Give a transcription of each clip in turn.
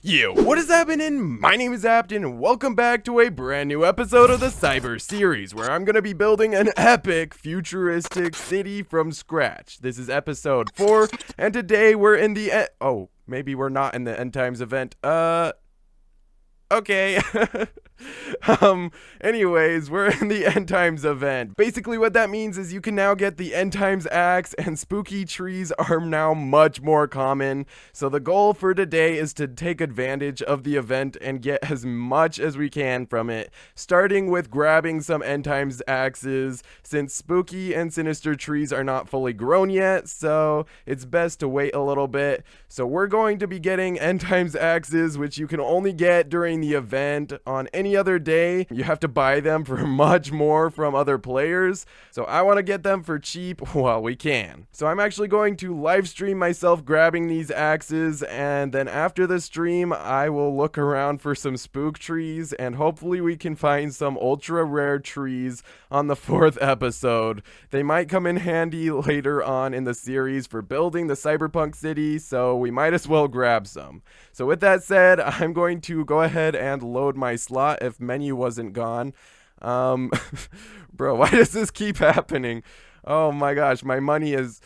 Yo, what is happening? My name is Apton, and welcome back to a brand new episode of the Cyber series, where I'm gonna be building an epic, futuristic city from scratch. This is episode 4, and today we're in the oh, maybe we're not in the end times event. Okay. Anyways, we're in the end times event. Basically what that means is you can now get the end times axe, and spooky trees are now much more common. So the goal for today is to take advantage of the event and get as much as we can from it, starting with grabbing some end times axes, since spooky and sinister trees are not fully grown yet, so it's best to wait a little bit. So we're going to be getting end times axes, which you can only get during the event. On any other day, you have to buy them for much more from other players. So I want to get them for cheap while we can. So I'm actually going to live stream myself grabbing these axes, and then after the stream, I will look around for some spook trees, and hopefully we can find some ultra rare trees on the 4th episode. They might come in handy later on in the series for building the cyberpunk city, so we might as well grab some. So with that said, I'm going to go ahead and load my slot if menu wasn't gone. Bro, why does this keep happening? Oh my gosh, my money is...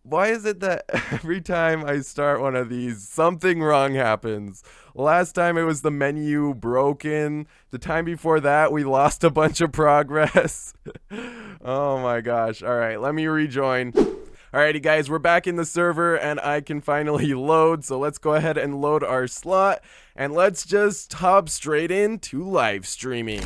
Why is it that every time I start one of these, something wrong happens? Last time it was the menu broken. The time before that, we lost a bunch of progress. Oh my gosh. All right, let me rejoin. Alrighty guys, we're back in the server and I can finally load, so let's go ahead and load our slot and let's just hop straight into live streaming.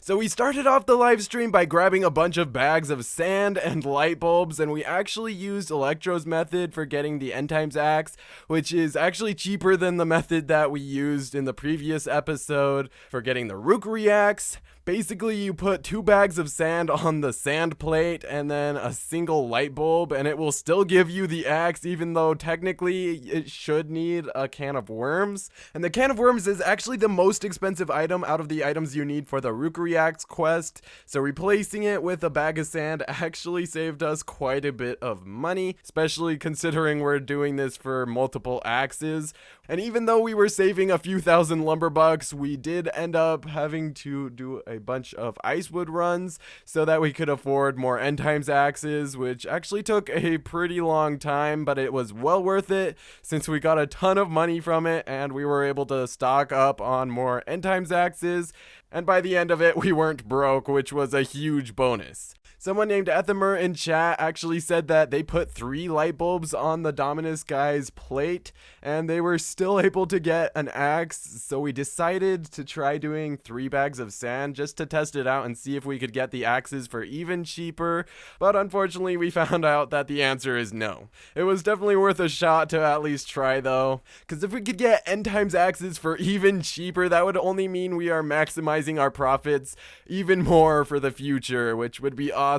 So we started off the live stream by grabbing a bunch of bags of sand and light bulbs, and we actually used Electro's method for getting the end times axe, which is actually cheaper than the method that we used in the previous episode for getting the Rookery axe. Basically, you put 2 bags of sand on the sand plate and then a single light bulb, and it will still give you the axe, even though technically it should need a can of worms. And the can of worms is actually the most expensive item out of the items you need for the Rookery axe quest, so replacing it with a bag of sand actually saved us quite a bit of money, especially considering we're doing this for multiple axes. And even though we were saving a few thousand lumber bucks, we did end up having to do a bunch of icewood runs so that we could afford more end times axes, which actually took a pretty long time, but it was well worth it since we got a ton of money from it and we were able to stock up on more end times axes. And by the end of it, we weren't broke, which was a huge bonus. Someone named Ethimer in chat actually said that they put 3 light bulbs on the Dominus guy's plate and they were still able to get an axe, so we decided to try doing 3 bags of sand just to test it out and see if we could get the axes for even cheaper, but unfortunately we found out that the answer is no. It was definitely worth a shot to at least try though, because if we could get end times axes for even cheaper, that would only mean we are maximizing our profits even more for the future, which would be awesome.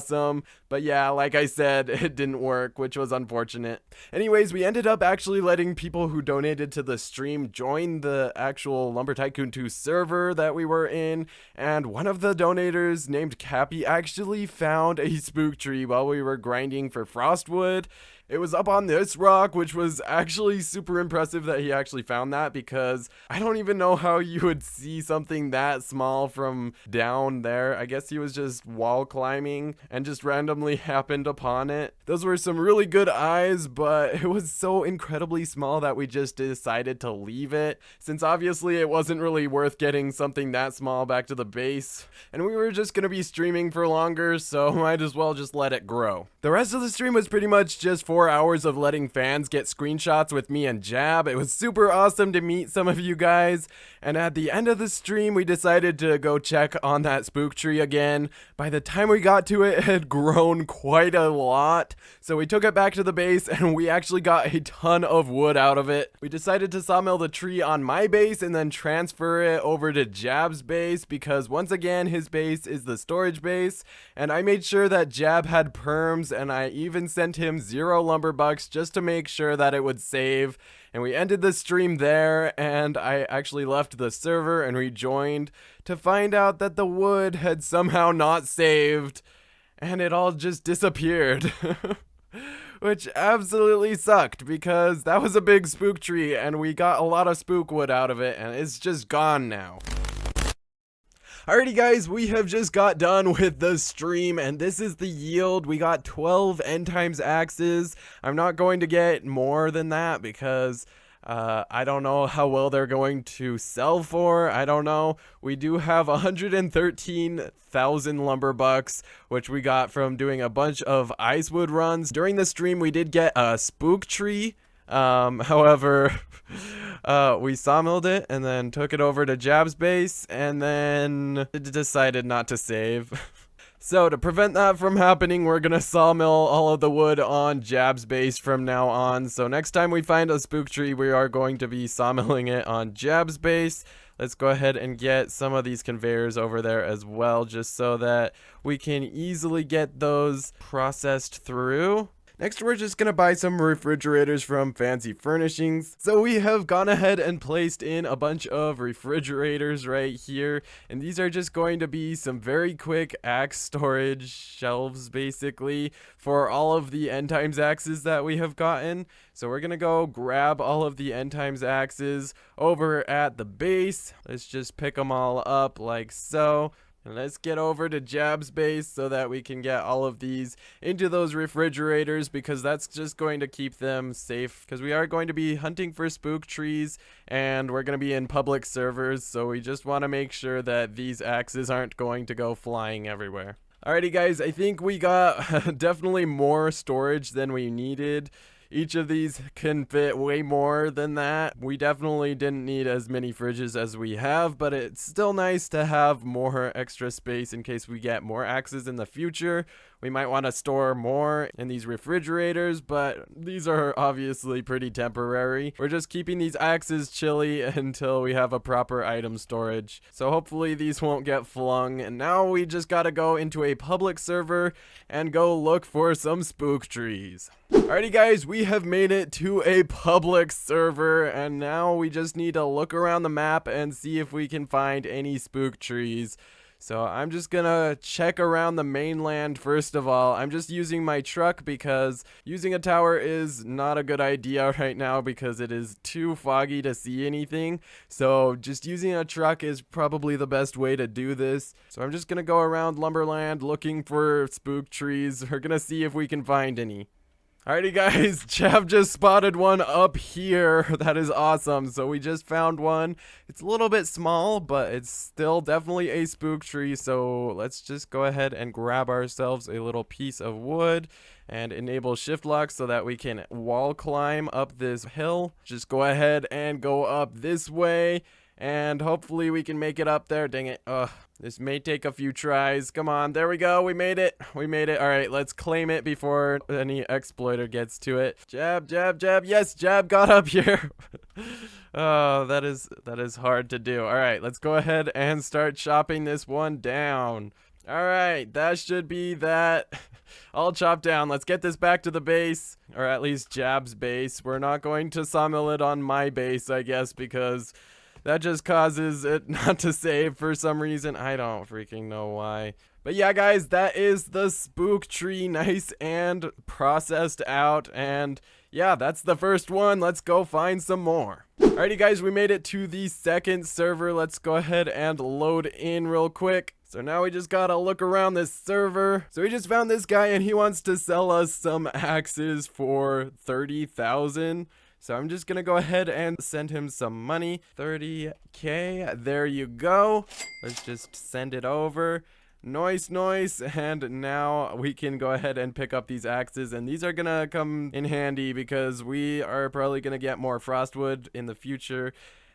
But yeah, like I said, it didn't work, which was unfortunate. Anyways, we ended up actually letting people who donated to the stream join the actual Lumber Tycoon 2 server that we were in, and one of the donators named Cappy actually found a spook tree while we were grinding for frostwood. It was up on this rock, which was actually super impressive that he actually found that, because I don't even know how you would see something that small from down there. I guess he was just wall climbing and just randomly happened upon it. Those were some really good eyes, but it was so incredibly small that we just decided to leave it, since obviously it wasn't really worth getting something that small back to the base. And we were just gonna be streaming for longer, so might as well just let it grow. The rest of the stream was pretty much just 4 hours of letting fans get screenshots with me and Jab. It was super awesome to meet some of you guys, and at the end of the stream we decided to go check on that spook tree again. By the time we got to it, it had grown quite a lot, so we took it back to the base and we actually got a ton of wood out of it. We decided to sawmill the tree on my base and then transfer it over to Jab's base, because once again his base is the storage base, and I made sure that Jab had perms, and I even sent him 0 lumber bucks just to make sure that it would save. And we ended the stream there, and I actually left the server and rejoined to find out that the wood had somehow not saved and it all just disappeared. which absolutely sucked because that was a big spook tree and we got a lot of spook wood out of it and it's just gone now. Alrighty guys, we have just got done with the stream and this is the yield. We got 12 end times axes. I'm not going to get more than that because I don't know how well they're going to sell for. I don't know. We do have 113,000 lumber bucks, which we got from doing a bunch of icewood runs. During the stream, we did get a spook tree. However, we sawmilled it and then took it over to Jab's base and then decided not to save. So to prevent that from happening, we're gonna sawmill all of the wood on Jab's base from now on. So next time we find a spook tree, we are going to be sawmilling it on Jab's base. Let's go ahead and get some of these conveyors over there as well, just so that we can easily get those processed through. Next, we're just gonna buy some refrigerators from Fancy Furnishings. So we have gone ahead and placed in a bunch of refrigerators right here. And these are just going to be some very quick axe storage shelves, basically, for all of the end times axes that we have gotten. So we're gonna go grab all of the end times axes over at the base. Let's just pick them all up like so. And let's get over to Jab's base so that we can get all of these into those refrigerators because that's just going to keep them safe because we are going to be hunting for spook trees and we're going to be in public servers, so we just want to make sure that these axes aren't going to go flying everywhere. Alrighty guys, I think we got definitely more storage than we needed. Each of these can fit way more than that. We definitely didn't need as many fridges as we have, but it's still nice to have more extra space in case we get more axes in the future. We might want to store more in these refrigerators, but these are obviously pretty temporary. We're just keeping these axes chilly until we have a proper item storage. So hopefully these won't get flung. And now we just gotta go into a public server and go look for some spook trees. Alrighty guys, we have made it to a public server and now we just need to look around the map and see if we can find any spook trees. So I'm just gonna check around the mainland first of all. I'm just using my truck because using a tower is not a good idea right now because it is too foggy to see anything. So just using a truck is probably the best way to do this. So I'm just gonna go around Lumberland looking for spook trees. We're gonna see if we can find any. Alrighty guys, Jab just spotted one up here. That is awesome. So we just found one. It's a little bit small, but it's still definitely a spook tree. So let's just go ahead and grab ourselves a little piece of wood and enable shift lock so that we can wall climb up this hill. Just go ahead and go up this way and hopefully we can make it up there. Dang it. This may take a few tries. Come on, there we go. We made it. We made it. All right, let's claim it before any exploiter gets to it. Jab, jab, jab. Yes, Jab got up here. Oh, that is hard to do. All right, let's go ahead and start chopping this one down. All right, that should be that. All chopped down. Let's get this back to the base, or at least Jab's base. We're not going to sawmill it on my base, I guess, because that just causes it not to save for some reason. I don't freaking know why. But yeah, guys, that is the spook tree, nice and processed out. And yeah, that's the first one. Let's go find some more. Alrighty, guys, we made it to the second server. Let's go ahead and load in real quick. So now we just gotta look around this server. So we just found this guy and he wants to sell us some axes for 30,000. So I'm just gonna go ahead and send him some money. 30K, there you go. Let's just send it over. Nice, nice. And now we can go ahead and pick up these axes. And these are gonna come in handy because we are probably gonna get more frostwood in the future.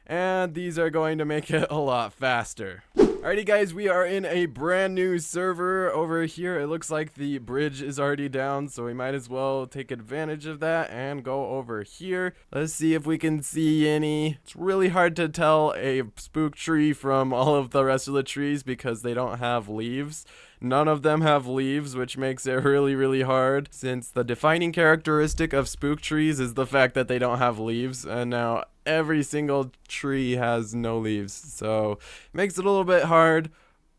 And these are going to make it a lot faster. Alrighty guys, we are in a brand new server over here. It looks like the bridge is already down, so we might as well take advantage of that and go over here. Let's see if we can see any. It's really hard to tell a spook tree from all of the rest of the trees because they don't have leaves. None of them have leaves, which makes it really, really hard since the defining characteristic of spook trees is the fact that they don't have leaves, and now every single tree has no leaves, so it makes it a little bit hard.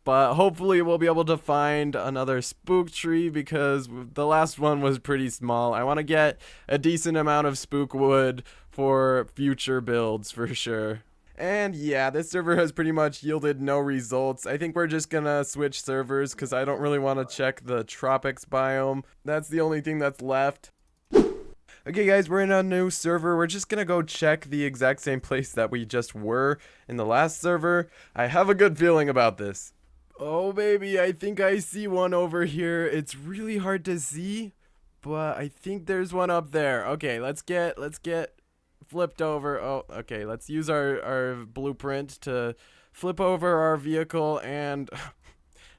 But hopefully we'll be able to find another spook tree because the last one was pretty small. I want to get a decent amount of spook wood for future builds for sure. And yeah, this server has pretty much yielded no results. I think we're just gonna switch servers because I don't really want to check the tropics biome. That's the only thing that's left. Okay guys, we're in a new server. We're just gonna go check the exact same place that we just were in the last server. I have a good feeling about this. Oh baby, I think I see one over here. It's really hard to see, but I think there's one up there. Okay, let's get flipped over. Oh, okay, let's use our blueprint to flip over our vehicle, and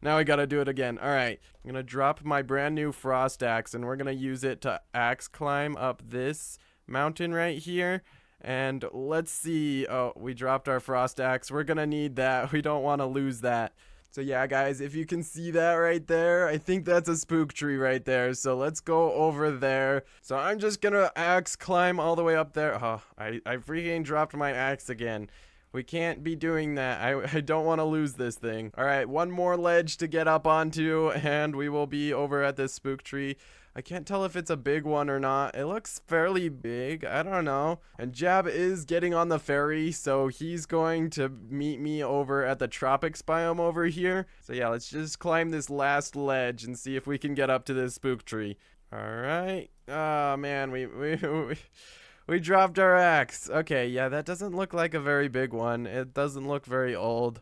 now I gotta do it again. All right, I'm gonna drop my brand new frost axe, and we're gonna use it to axe climb up this mountain right here. And let's see. Oh, we dropped our frost axe. We're gonna need that. We don't want to lose that. So yeah, guys, if you can see that right there, I think that's a spook tree right there. So let's go over there. So I'm just gonna axe climb all the way up there. Oh, I freaking dropped my axe again. We can't be doing that. I don't want to lose this thing. All right, one more ledge to get up onto, and we will be over at this spook tree. I can't tell if it's a big one or not. It looks fairly big. I don't know. And Jab is getting on the ferry, so he's going to meet me over at the tropics biome over here. So yeah, let's just climb this last ledge and see if we can get up to this spook tree. All right. Oh man, we dropped our axe. Okay, yeah, that doesn't look like a very big one. It doesn't look very old.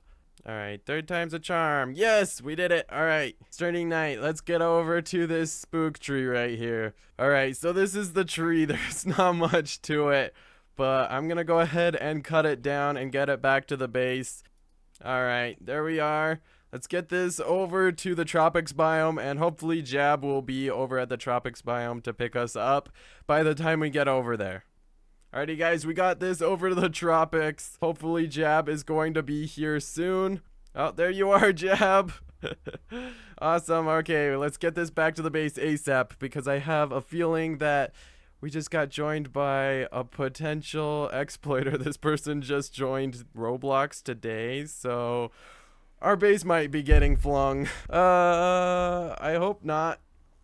Alright, third time's a charm. Yes, we did it. Alright, it's turning night. Let's get over to this spook tree right here. Alright, so this is the tree. There's not much to it, but I'm gonna go ahead and cut it down and get it back to the base. Alright, there we are. Let's get this over to the tropics biome, and hopefully Jab will be over at the tropics biome to pick us up by the time we get over there. Alrighty guys, we got this over to the tropics. Hopefully Jab is going to be here soon. Oh, there you are, Jab. Awesome. Okay, let's get this back to the base ASAP because I have a feeling that we just got joined by a potential exploiter. This person just joined Roblox today, so our base might be getting flung. I hope not.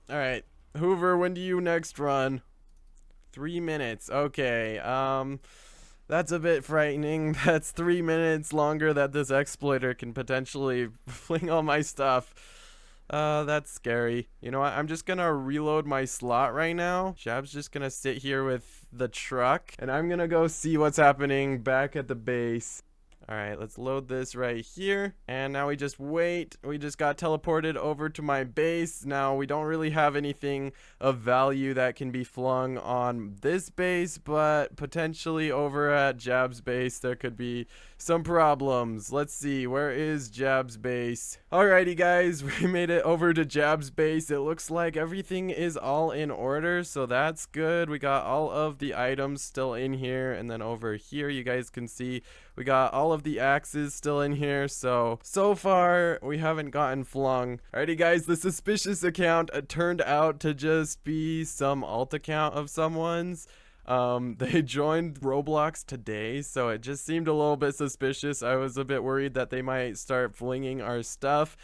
Alright, Hoover, when do you next run? 3 minutes. Okay, that's a bit frightening. That's 3 minutes longer that this exploiter can potentially fling all my stuff. That's scary. You know what? I'm just gonna reload my slot right now. Jab's just gonna sit here with the truck, and I'm gonna go see what's happening back at the base. Alright, let's load this right here. And now we just wait. We just got teleported over to my base. Now, we don't really have anything of value that can be flung on this base, but potentially over at Jab's base, there could be some problems. Let's see, where is Jab's base? Alrighty, guys, we made it over to Jab's base. It looks like everything is all in order, so that's good. We got all of the items still in here, and then over here, you guys can see we got all of the axes still in here, so far we haven't gotten flung. Alrighty guys, the suspicious account turned out to just be some alt account of someone's. They joined Roblox today, so it just seemed a little bit suspicious. I was a bit worried that they might start flinging our stuff,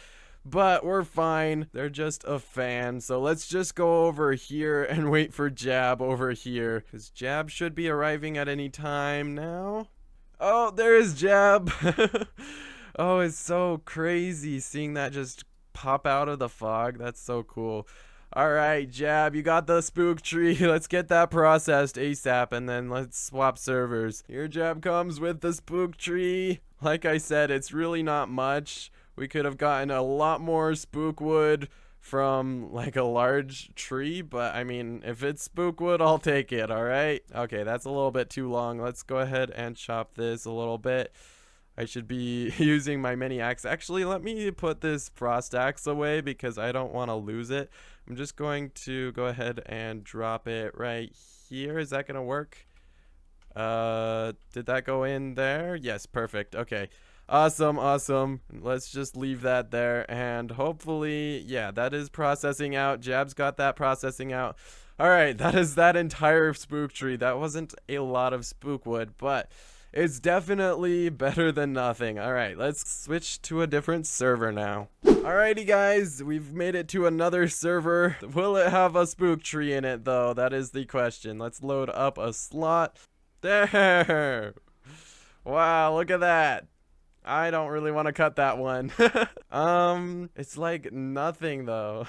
but we're fine. They're just a fan, so let's just go over here and wait for Jab over here, because Jab should be arriving at any time now. Oh, there is Jab. Oh, it's so crazy seeing that just pop out of the fog. That's so cool. Alright, Jab, you got the spook tree. Let's get that processed ASAP, and then let's swap servers. Here Jab comes with the spook tree. Like I said, it's really not much. We could have gotten a lot more spook wood from like a large tree, but I mean, if it's spook wood, I'll take it. All right, okay, that's a little bit too long. Let's go ahead and chop this a little bit. I should be using my mini axe. Actually, let me put this frost axe away because I don't want to lose it. I'm just going to go ahead and drop it right here. Is that gonna work? Did that go in there? Yes, perfect. Okay. Awesome. Let's just leave that there, and hopefully, yeah, that is processing out. Jab's got that processing out. All right, that is that entire spook tree. That wasn't a lot of spook wood, but It's definitely better than nothing. All right, let's switch to a different server now. Alrighty guys, we've made it to another server. Will it have a spook tree in it though? That is the question. Let's load up a slot. There. Wow, look at that. I don't really want to cut that one. It's like nothing though.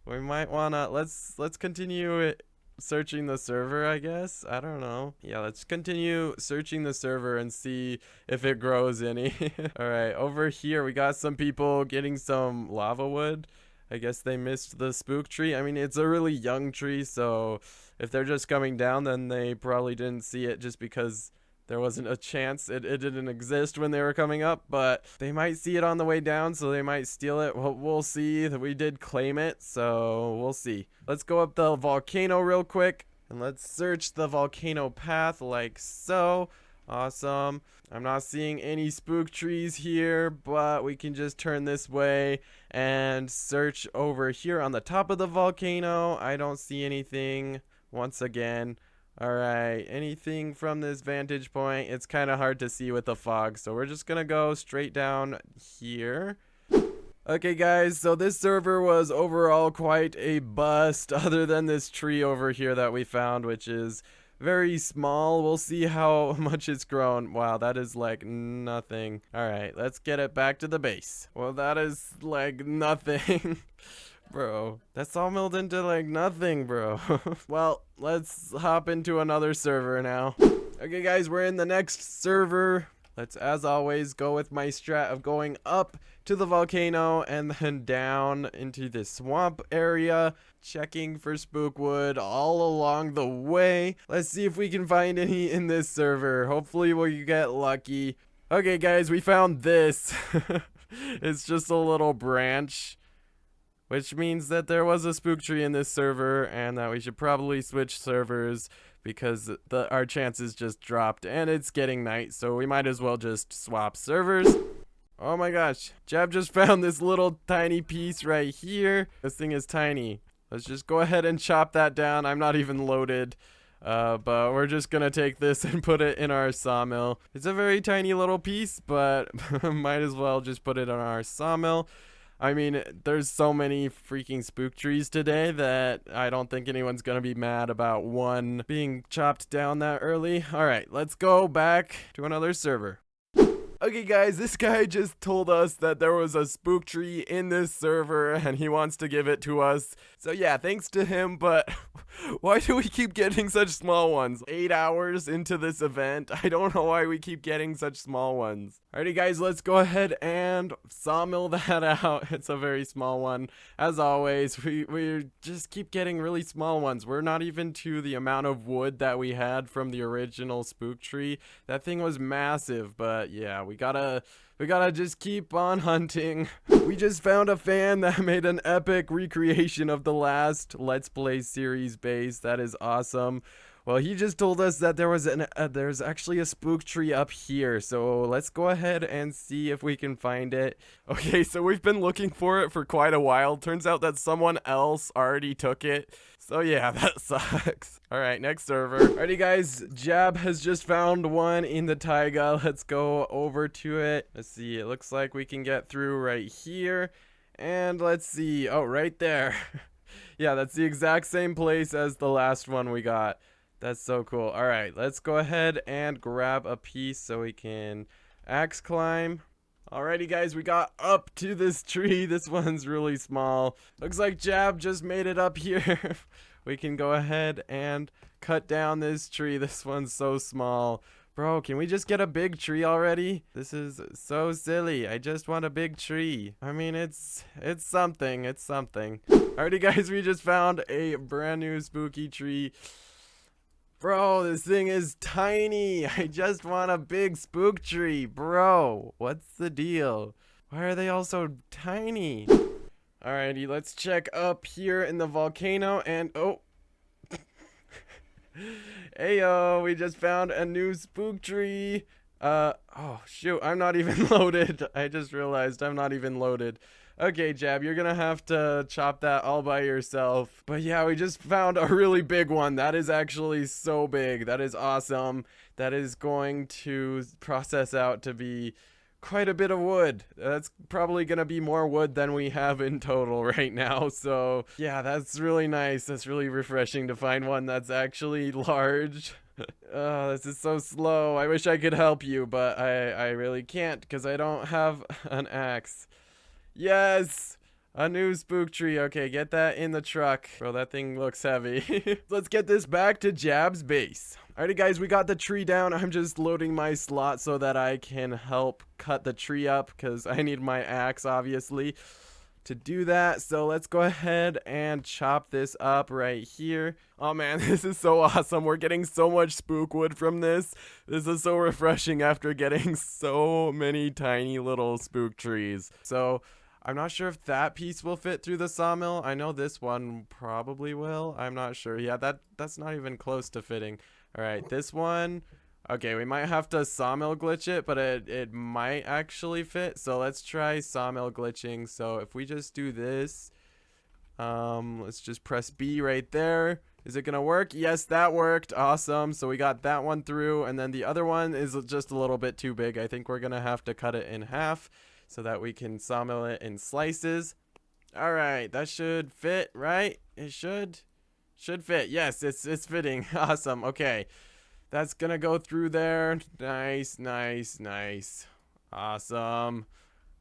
We might wanna let's continue searching the server, I guess. I don't know. Yeah, let's continue searching the server and see if it grows any. All right, over here we got some people getting some lava wood. I guess they missed the spook tree. I mean, it's a really young tree, so if they're just coming down, then they probably didn't see it just because there wasn't a chance it didn't exist when they were coming up, but they might see it on the way down, so they might steal it. We'll see. That we did claim it, so we'll see. Let's go up the volcano real quick, and let's search the volcano path like so. Awesome. I'm not seeing any spook trees here, but we can just turn this way and search over here on the top of the volcano. I don't see anything once again. Alright, anything from this vantage point? It's kind of hard to see with the fog, so we're just gonna go straight down here. Okay guys, so this server was overall quite a bust, other than this tree over here that we found, which is very small. We'll see how much it's grown. Wow, that is like nothing. Alright, let's get it back to the base. Well, that is like nothing. Bro, that's all milled into like nothing, bro. Well, let's hop into another server now. Okay guys, we're in the next server. Let's, as always, go with my strat of going up to the volcano and then down into the swamp area, checking for spookwood all along the way. Let's see if we can find any in this server. Hopefully we'll get lucky. Okay guys, we found this. It's just a little branch, which means that there was a spook tree in this server and that we should probably switch servers because our chances just dropped and it's getting night, so we might as well just swap servers. Oh my gosh, Jab just found this little tiny piece right here. This thing is tiny. Let's just go ahead and chop that down. I'm not even loaded, but we're just gonna take this and put it in our sawmill. It's a very tiny little piece, but might as well just put it on our sawmill. I mean, there's so many freaking spook trees today that I don't think anyone's gonna be mad about one being chopped down that early. Alright, let's go back to another server. Okay guys, this guy just told us that there was a spook tree in this server and he wants to give it to us. So yeah, thanks to him, but why do we keep getting such small ones? 8 hours into this event, I don't know why we keep getting such small ones. Alrighty guys, let's go ahead and sawmill that out. It's a very small one. As always, we just keep getting really small ones. We're not even to the amount of wood that we had from the original spook tree. That thing was massive, but yeah, we gotta just keep on hunting. We just found a fan that made an epic recreation of the last Let's Play series base. That is awesome. Well, he just told us that there was there's actually a spook tree up here, so let's go ahead and see if we can find it. Okay, so we've been looking for it for quite a while. Turns out that someone else already took it. So yeah, that sucks. Alright, next server. Alrighty guys, Jab has just found one in the taiga. Let's go over to it. Let's see, it looks like we can get through right here. And let's see, oh, right there. Yeah, that's the exact same place as the last one we got. That's so cool. Alright, let's go ahead and grab a piece so we can axe climb. Alrighty guys, we got up to this tree. This one's really small. Looks like Jab just made it up here. We can go ahead and cut down this tree. This one's so small. Bro, can we just get a big tree already? This is so silly. I just want a big tree. I mean, it's something. It's something. Alrighty guys, we just found a brand new spooky tree. Bro, this thing is tiny. I just want a big spook tree. Bro, what's the deal? Why are they all so tiny? Alrighty, let's check up here in the volcano and oh. Heyo, we just found a new spook tree. Oh shoot, I'm not even loaded. I just realized I'm not even loaded. Okay, Jab, you're gonna have to chop that all by yourself. But yeah, we just found a really big one. That is actually so big. That is awesome. That is going to process out to be quite a bit of wood. That's probably gonna be more wood than we have in total right now. So yeah, that's really nice. That's really refreshing to find one that's actually large. Oh, this is so slow. I wish I could help you, but I really can't because I don't have an axe. Yes! A new spook tree. Okay, get that in the truck. Bro, that thing looks heavy. Let's get this back to Jab's base. Alrighty, guys, we got the tree down. I'm just loading my slot so that I can help cut the tree up because I need my axe, obviously, to do that. So let's go ahead and chop this up right here. Oh man, this is so awesome. We're getting so much spook wood from this. This is so refreshing after getting so many tiny little spook trees. So I'm not sure if that piece will fit through the sawmill. I know this one probably will. I'm not sure. Yeah, that's not even close to fitting. All right, this one. Okay, we might have to sawmill glitch it, but it might actually fit. So let's try sawmill glitching. So if we just do this, let's just press B right there. Is it gonna work? Yes, that worked. Awesome. So we got that one through, and then the other one is just a little bit too big. I think we're gonna have to cut it in half so that we can sawmill it in slices. All right, that should fit, right? It should fit. Yes, it's fitting. Awesome. Okay. That's gonna go through there. Nice, nice, nice. Awesome.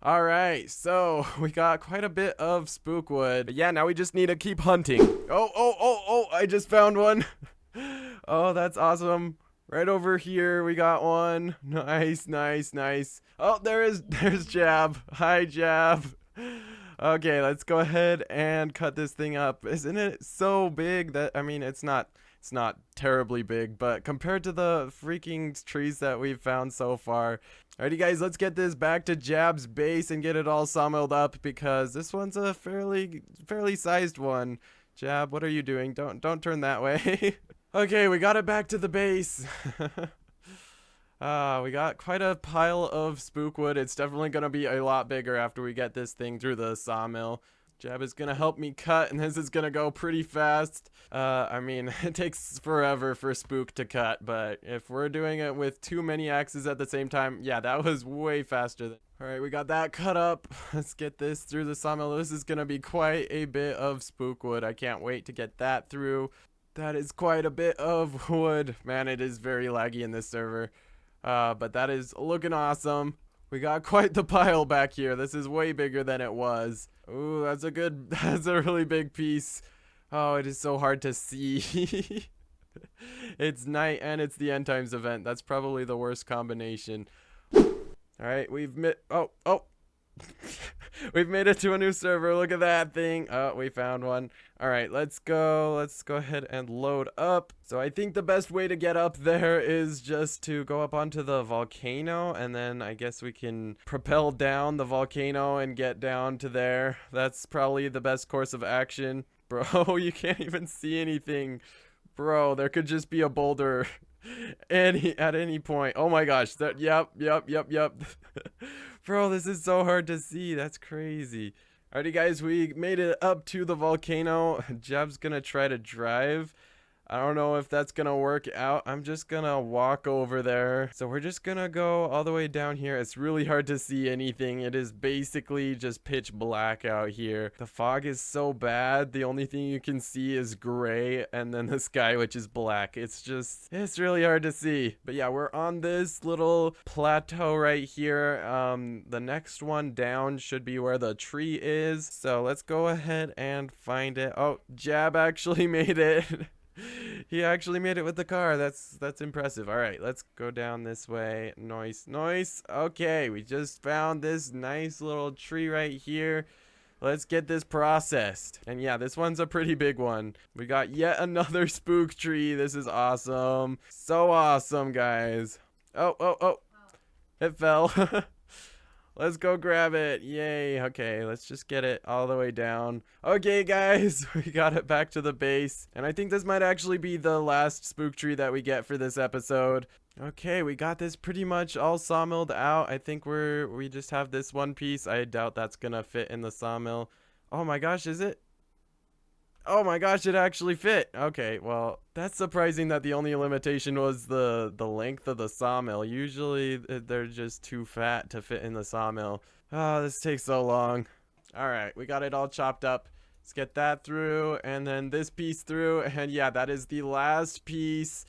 All right, so we got quite a bit of spook wood. But yeah, now we just need to keep hunting. Oh, I just found one. Oh, that's awesome. Right over here, we got one. Nice, nice, nice. Oh, there's Jab. Hi, Jab. Okay, let's go ahead and cut this thing up. Isn't it so big that, I mean, it's not terribly big, but compared to the freaking trees that we've found so far. Alrighty, guys, let's get this back to Jab's base and get it all sawmilled up because this one's a fairly sized one. Jab, what are you doing? Don't turn that way. Okay, we got it back to the base. We got quite a pile of spook wood. It's definitely gonna be a lot bigger after we get this thing through the sawmill. Jab is gonna help me cut, and this is gonna go pretty fast. I mean, it takes forever for spook to cut, but if we're doing it with too many axes at the same time, yeah, that was way faster. Alright, we got that cut up. Let's get this through the sawmill. This is gonna be quite a bit of spook wood. I can't wait to get that through. That is quite a bit of wood. Man, it is very laggy in this server. But that is looking awesome. We got quite the pile back here. This is way bigger than it was. Ooh, that's a really big piece. Oh, it is so hard to see. It's night and it's the end times event. That's probably the worst combination. Alright, we've we've made it to a new server. Look at that thing. Oh, we found one. Alright, let's go ahead and load up. So I think the best way to get up there is just to go up onto the volcano, and then I guess we can propel down the volcano and get down to there. That's probably the best course of action. Bro, you can't even see anything. Bro, there could just be a boulder at any point. Oh my gosh. Yep. Bro, this is so hard to see. That's crazy. Alrighty, guys, we made it up to the volcano. Jab's gonna try to drive. I don't know if that's gonna work out. I'm just gonna walk over there. So we're just gonna go all the way down here. It's really hard to see anything. It is basically just pitch black out here. The fog is so bad. The only thing you can see is gray and then the sky, which is black. It's really hard to see. But yeah, we're on this little plateau right here. The next one down should be where the tree is. So let's go ahead and find it. Oh, Jab actually made it. He actually made it with the car. That's impressive. All right, let's go down this way. Nice. Okay, we just found this nice little tree right here. Let's get this processed. And yeah, this one's a pretty big one. We got yet another spook tree. This is awesome. So awesome, guys. Oh. It fell. Let's go grab it. Yay. Okay, let's just get it all the way down. Okay, guys, we got it back to the base. And I think this might actually be the last spook tree that we get for this episode. Okay, we got this pretty much all sawmilled out. I think we just have this one piece. I doubt that's gonna fit in the sawmill. Oh my gosh, is it? Oh my gosh, it actually fit. Okay, well, that's surprising that the only limitation was the length of the sawmill. Usually they're just too fat to fit in the sawmill. Oh, this takes so long. All right, we got it all chopped up. Let's get that through and then this piece through. And yeah, that is the last piece.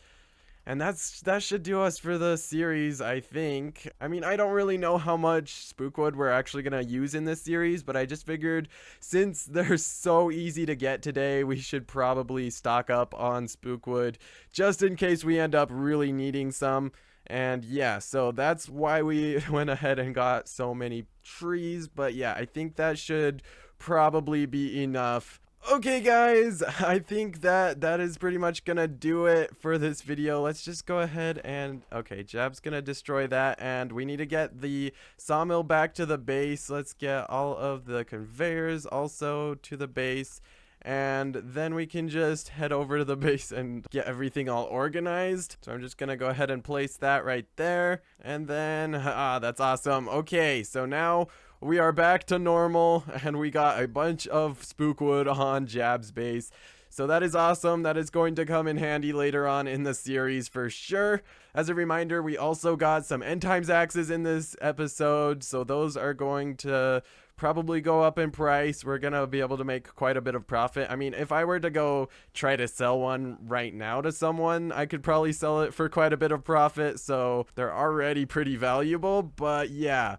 And that should do us for the series, I think. I mean, I don't really know how much spookwood we're actually gonna use in this series, but I just figured since they're so easy to get today, we should probably stock up on spookwood just in case we end up really needing some. And yeah, so that's why we went ahead and got so many trees. But yeah, I think that should probably be enough. Okay, guys, I think that is pretty much gonna do it for this video. Let's just go ahead and okay, Jab's gonna destroy that, and we need to get the sawmill back to the base. Let's get all of the conveyors also to the base, and then we can just head over to the base and get everything all organized. So I'm just gonna go ahead and place that right there, and then that's awesome. Okay, so now we are back to normal, and we got a bunch of spookwood on Jab's base. So that is awesome. That is going to come in handy later on in the series for sure. As a reminder, we also got some end times axes in this episode, so those are going to probably go up in price. We're gonna be able to make quite a bit of profit. I mean, if I were to go try to sell one right now to someone, I could probably sell it for quite a bit of profit, so they're already pretty valuable. But yeah,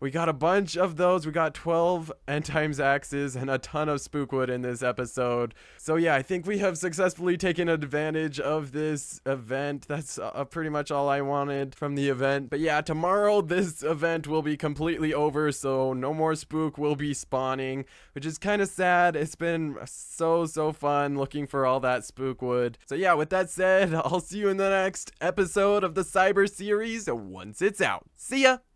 we got a bunch of those. We got 12 end times axes and a ton of spookwood in this episode. So yeah, I think we have successfully taken advantage of this event. That's pretty much all I wanted from the event. But yeah, tomorrow this event will be completely over, so no more spook will be spawning, which is kind of sad. It's been so fun looking for all that spookwood. So yeah, with that said, I'll see you in the next episode of the Cyber series once it's out. See ya!